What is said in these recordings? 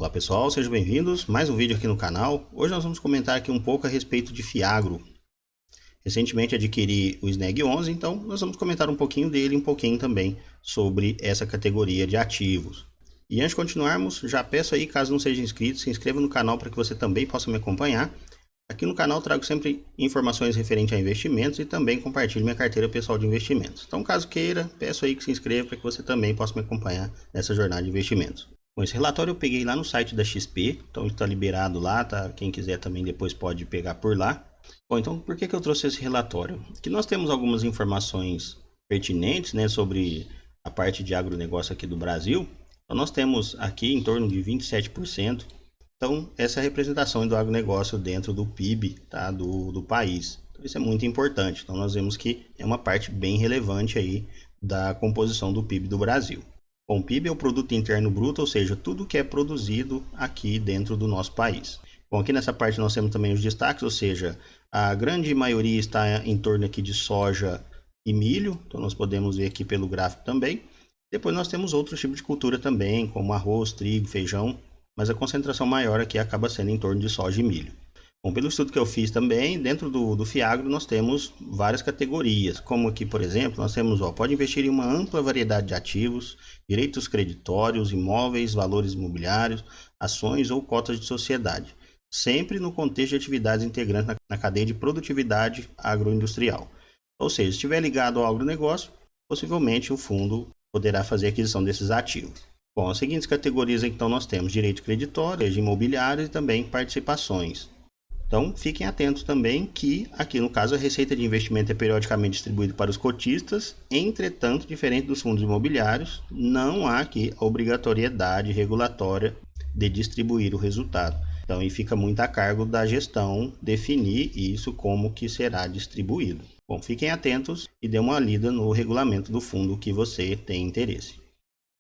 Olá pessoal, sejam bem-vindos. Mais um vídeo aqui no canal. Hoje nós vamos comentar aqui um pouco a respeito de Fiagro. Recentemente adquiri o Snag 11, então nós vamos comentar um pouquinho dele e um pouquinho também sobre essa categoria de ativos. E antes de continuarmos, já peço aí, caso não seja inscrito, se inscreva no canal para que você também possa me acompanhar. Aqui no canal trago sempre informações referentes a investimentos e também compartilho minha carteira pessoal de investimentos. Então, caso queira, peço aí que se inscreva para que você também possa me acompanhar nessa jornada de investimentos. Bom, esse relatório eu peguei lá no site da XP, então está liberado lá, tá? Quem quiser também depois pode pegar por lá. Bom, então por que eu trouxe esse relatório? Que nós temos algumas informações pertinentes, né, sobre a parte de agronegócio aqui do Brasil. Então nós temos aqui em torno de 27%. Então essa é a representação do agronegócio dentro do PIB, tá, do país. Então, isso é muito importante. Então nós vemos que é uma parte bem relevante aí da composição do PIB do Brasil. Bom, o PIB é o Produto Interno Bruto, ou seja, tudo que é produzido aqui dentro do nosso país. Bom, aqui nessa parte nós temos também os destaques, ou seja, a grande maioria está em torno aqui de soja e milho, então nós podemos ver aqui pelo gráfico também. Depois nós temos outros tipos de cultura também, como arroz, trigo, feijão, mas a concentração maior aqui acaba sendo em torno de soja e milho. Bom, pelo estudo que eu fiz também, dentro do Fiagro nós temos várias categorias, como aqui, por exemplo, nós temos, pode investir em uma ampla variedade de ativos, direitos creditórios, imóveis, valores imobiliários, ações ou cotas de sociedade, sempre no contexto de atividades integrantes na cadeia de produtividade agroindustrial. Ou seja, se estiver ligado ao agronegócio, possivelmente o fundo poderá fazer aquisição desses ativos. Bom, as seguintes categorias então nós temos direito creditório, imobiliário e também participações. Então, fiquem atentos também que, aqui no caso, a receita de investimento é periodicamente distribuída para os cotistas. Entretanto, diferente dos fundos imobiliários, não há aqui a obrigatoriedade regulatória de distribuir o resultado. Então, aí fica muito a cargo da gestão definir isso como que será distribuído. Bom, fiquem atentos e dê uma lida no regulamento do fundo que você tem interesse.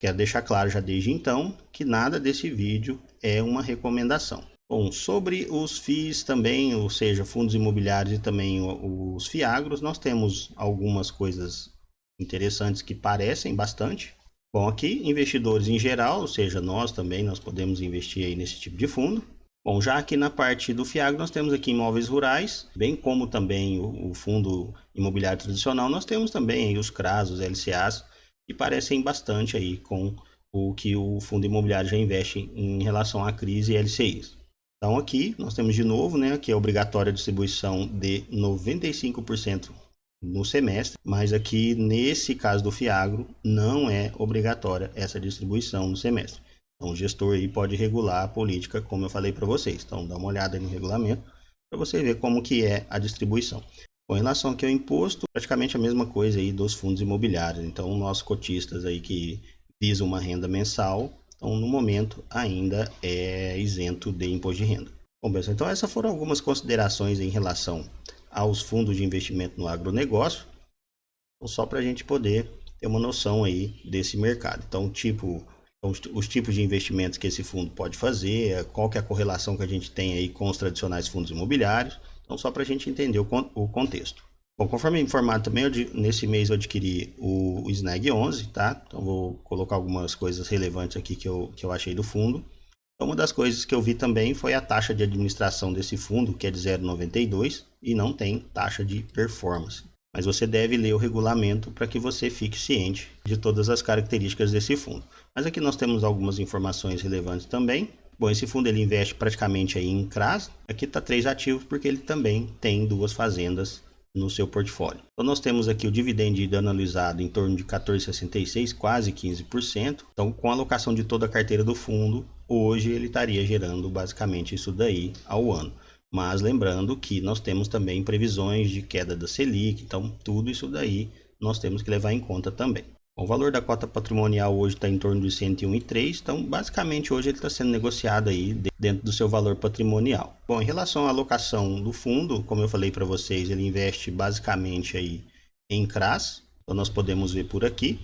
Quero deixar claro já desde então que nada desse vídeo é uma recomendação. Bom, sobre os FIIs também, ou seja, fundos imobiliários e também os FIAGROS, nós temos algumas coisas interessantes que parecem bastante. Bom, aqui investidores em geral, ou seja, nós também, nós podemos investir aí nesse tipo de fundo. Bom, já aqui na parte do FIAGRO nós temos aqui imóveis rurais, bem como também o fundo imobiliário tradicional, nós temos também aí os CRAs, os LCAs, que parecem bastante aí com o que o fundo imobiliário já investe em relação à crise e LCIs. Então aqui nós temos de novo, né, que é obrigatória a distribuição de 95% no semestre, mas aqui nesse caso do Fiagro não é obrigatória essa distribuição no semestre. Então o gestor aí pode regular a política, como eu falei para vocês. Então dá uma olhada aí no regulamento para você ver como que é a distribuição. Com relação aqui ao imposto, praticamente a mesma coisa aí dos fundos imobiliários. Então nossos cotistas aí que visam uma renda mensal, então, no momento, ainda é isento de imposto de renda. Bom, pessoal, então essas foram algumas considerações em relação aos fundos de investimento no agronegócio, então, só para a gente poder ter uma noção aí desse mercado. Então, os tipos de investimentos que esse fundo pode fazer, qual que é a correlação que a gente tem aí com os tradicionais fundos imobiliários, então só para a gente entender o contexto. Bom, conforme informado também, nesse mês eu adquiri o Snag 11, tá? Então vou colocar algumas coisas relevantes aqui que eu achei do fundo. Então, uma das coisas que eu vi também foi a taxa de administração desse fundo, que é de 0,92 e não tem taxa de performance. Mas você deve ler o regulamento para que você fique ciente de todas as características desse fundo. Mas aqui nós temos algumas informações relevantes também. Bom, esse fundo ele investe praticamente aí em CRAs. Aqui está 3 ativos porque ele também tem 2 fazendas no seu portfólio. Então nós temos aqui o dividend yield analisado em torno de 14,66, quase 15%. Então com a alocação de toda a carteira do fundo, hoje ele estaria gerando basicamente isso daí ao ano. Mas lembrando que nós temos também previsões de queda da Selic, então tudo isso daí nós temos que levar em conta também. O valor da cota patrimonial hoje está em torno de 101,3, então basicamente hoje ele está sendo negociado aí dentro do seu valor patrimonial. Bom, em relação à alocação do fundo, como eu falei para vocês, ele investe basicamente aí em CRAs, então nós podemos ver por aqui,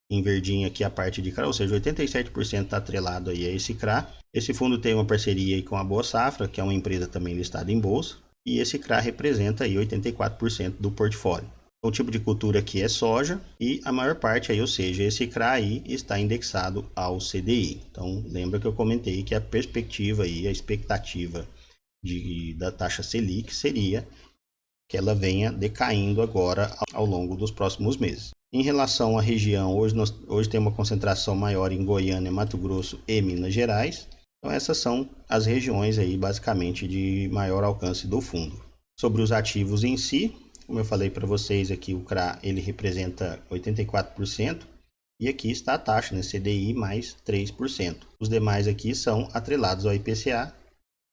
em verdinho aqui a parte de CRA, ou seja, 87% está atrelado aí a esse CRA. Esse fundo tem uma parceria aí com a Boa Safra, que é uma empresa também listada em bolsa, e esse CRA representa aí 84% do portfólio. O tipo de cultura aqui é soja e a maior parte aí, ou seja, esse CRA aí está indexado ao CDI. Então, lembra que eu comentei que a perspectiva aí, a expectativa da taxa Selic seria que ela venha decaindo agora ao longo dos próximos meses. Em relação à região, hoje tem uma concentração maior em Goiânia, Mato Grosso e Minas Gerais. Então essas são as regiões aí basicamente de maior alcance do fundo. Sobre os ativos em si, como eu falei para vocês aqui, o CRA ele representa 84% e aqui está a taxa, né, CDI mais 3%. Os demais aqui são atrelados ao IPCA,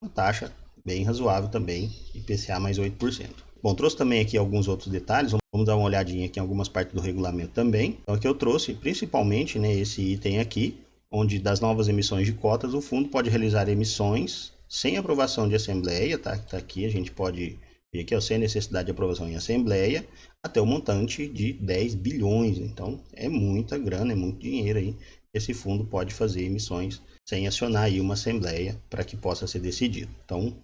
uma taxa bem razoável também, IPCA mais 8%. Bom, trouxe também aqui alguns outros detalhes, vamos dar uma olhadinha aqui em algumas partes do regulamento também. Então aqui eu trouxe principalmente, né, esse item aqui, onde das novas emissões de cotas, o fundo pode realizar emissões sem aprovação de assembleia, tá? Tá aqui, a gente pode ver aqui, ó, sem necessidade de aprovação em assembleia, até o montante de 10 bilhões. Então é muita grana, é muito dinheiro aí. Esse fundo pode fazer emissões sem acionar aí uma assembleia para que possa ser decidido. Então,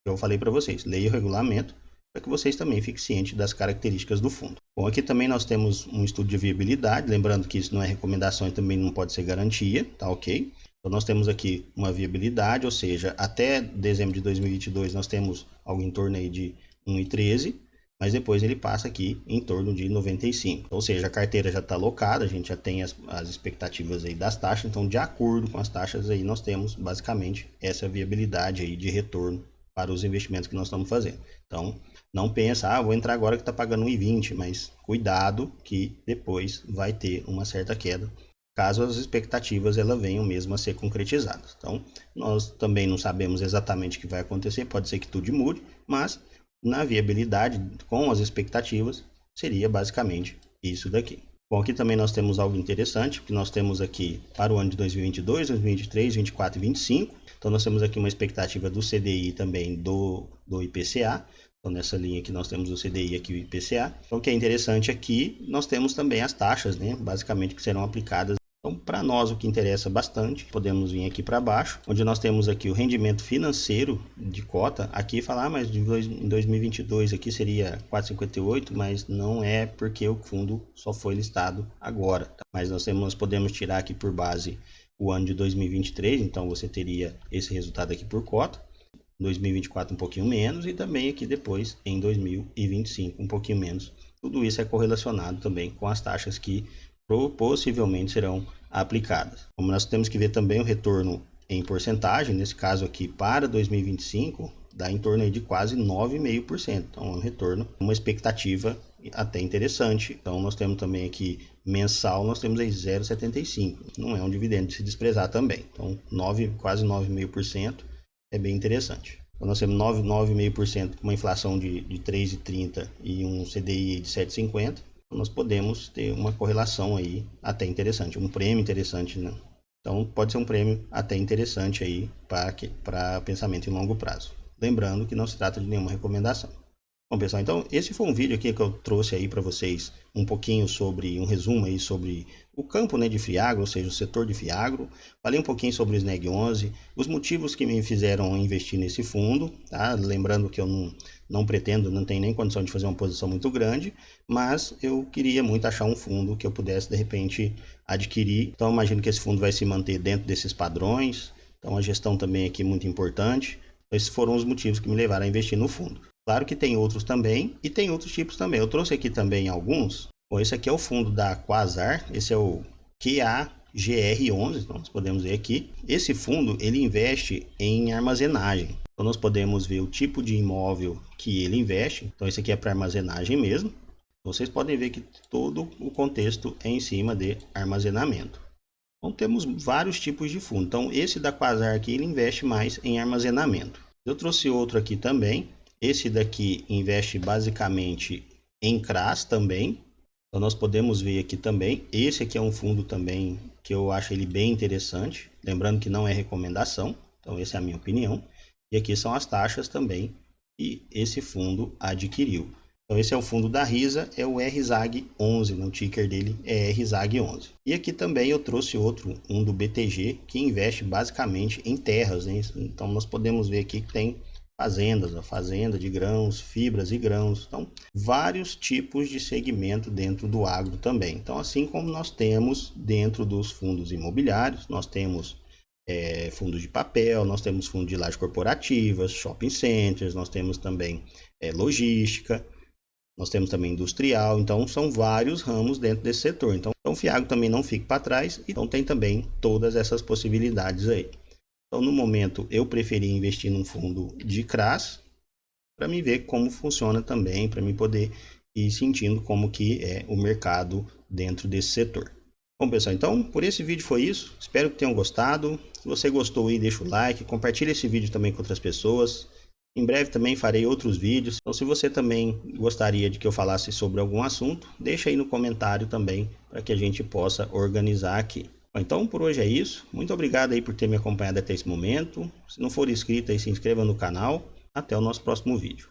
eu falei para vocês, leia o regulamento, para que vocês também fiquem cientes das características do fundo. Bom, aqui também nós temos um estudo de viabilidade, lembrando que isso não é recomendação e também não pode ser garantia, tá ok? Então nós temos aqui uma viabilidade, ou seja, até dezembro de 2022 nós temos algo em torno aí de 1,13, mas depois ele passa aqui em torno de 95. Ou seja, a carteira já está alocada, a gente já tem as expectativas aí das taxas, então de acordo com as taxas aí nós temos basicamente essa viabilidade aí de retorno para os investimentos que nós estamos fazendo. Então, não pensa, vou entrar agora que está pagando 1,20, mas cuidado que depois vai ter uma certa queda, caso as expectativas elas venham mesmo a ser concretizadas. Então, nós também não sabemos exatamente o que vai acontecer, pode ser que tudo mude, mas na viabilidade, com as expectativas, seria basicamente isso daqui. Bom, aqui também nós temos algo interessante, que nós temos aqui para o ano de 2022, 2023, 2024 e 2025. Então, nós temos aqui uma expectativa do CDI também do IPCA. Então, nessa linha aqui nós temos o CDI aqui e o IPCA. Então, o que é interessante aqui, nós temos também as taxas, né, basicamente, que serão aplicadas. Então, para nós, o que interessa bastante, podemos vir aqui para baixo, onde nós temos aqui o rendimento financeiro de cota. Aqui falar, mas em 2022 aqui seria 4,58, mas não é porque o fundo só foi listado agora. Tá? Mas nós podemos tirar aqui por base o ano de 2023, então você teria esse resultado aqui por cota. 2024 um pouquinho menos e também aqui depois em 2025 um pouquinho menos. Tudo isso é correlacionado também com as taxas que possivelmente serão aplicadas. Como nós temos que ver também o retorno em porcentagem, nesse caso aqui para 2025, dá em torno de quase 9,5%. Então é um retorno, uma expectativa até interessante. Então nós temos também aqui mensal, nós temos aí 0,75. Não é um dividendo de se desprezar também. Então quase 9,5% é bem interessante. Então nós temos 9,5% com uma inflação de 3,30 e um CDI de 7,50. Nós podemos ter uma correlação aí até interessante, um prêmio interessante, né? Então pode ser um prêmio até interessante aí para pensamento em longo prazo. Lembrando que não se trata de nenhuma recomendação. Bom, pessoal, então esse foi um vídeo aqui que eu trouxe aí para vocês um pouquinho sobre, um resumo aí sobre o campo, né, de Fiagro, ou seja, o setor de Fiagro. Falei um pouquinho sobre o SNEG 11, os motivos que me fizeram investir nesse fundo, tá? Lembrando que eu não pretendo, não tenho nem condição de fazer uma posição muito grande, mas eu queria muito achar um fundo que eu pudesse, de repente, adquirir. Então, imagino que esse fundo vai se manter dentro desses padrões, então a gestão também aqui é muito importante. Esses foram os motivos que me levaram a investir no fundo. Claro que tem outros também e tem outros tipos também. Eu trouxe aqui também alguns. Bom, esse aqui é o fundo da Quasar, esse é o QAGR11, então nós podemos ver aqui. Esse fundo, ele investe em armazenagem. Então nós podemos ver o tipo de imóvel que ele investe. Então esse aqui é para armazenagem mesmo. Vocês podem ver que todo o contexto é em cima de armazenamento. Então temos vários tipos de fundo. Então esse da Quasar aqui, ele investe mais em armazenamento. Eu trouxe outro aqui também. Esse daqui investe basicamente em CRAs também. Então nós podemos ver aqui também. Esse aqui é um fundo também que eu acho ele bem interessante. Lembrando que não é recomendação. Então essa é a minha opinião. E aqui são as taxas também que esse fundo adquiriu. Então esse é o fundo da RISA, é o RZAG11, o ticker dele é RZAG11. E aqui também eu trouxe outro, um do BTG, que investe basicamente em terras, né? Então nós podemos ver aqui que tem fazendas, a fazenda de grãos, fibras e grãos. Então, vários tipos de segmento dentro do agro também. Então, assim como nós temos dentro dos fundos imobiliários, nós temos fundos de papel, nós temos fundos de lajes corporativas, shopping centers, nós temos também logística, nós temos também industrial. Então, são vários ramos dentro desse setor. Então, o Fiagro também não fica para trás. Então, tem também todas essas possibilidades aí. Então, no momento, eu preferi investir num fundo de CRAs para me ver como funciona também, para me poder ir sentindo como que é o mercado dentro desse setor. Bom, pessoal, então por esse vídeo foi isso. Espero que tenham gostado. Se você gostou aí, deixa o like, compartilha esse vídeo também com outras pessoas. Em breve também farei outros vídeos. Então, se você também gostaria de que eu falasse sobre algum assunto, deixa aí no comentário também para que a gente possa organizar aqui. Então, por hoje é isso. Muito obrigado aí por ter me acompanhado até esse momento. Se não for inscrito aí, se inscreva no canal. Até o nosso próximo vídeo.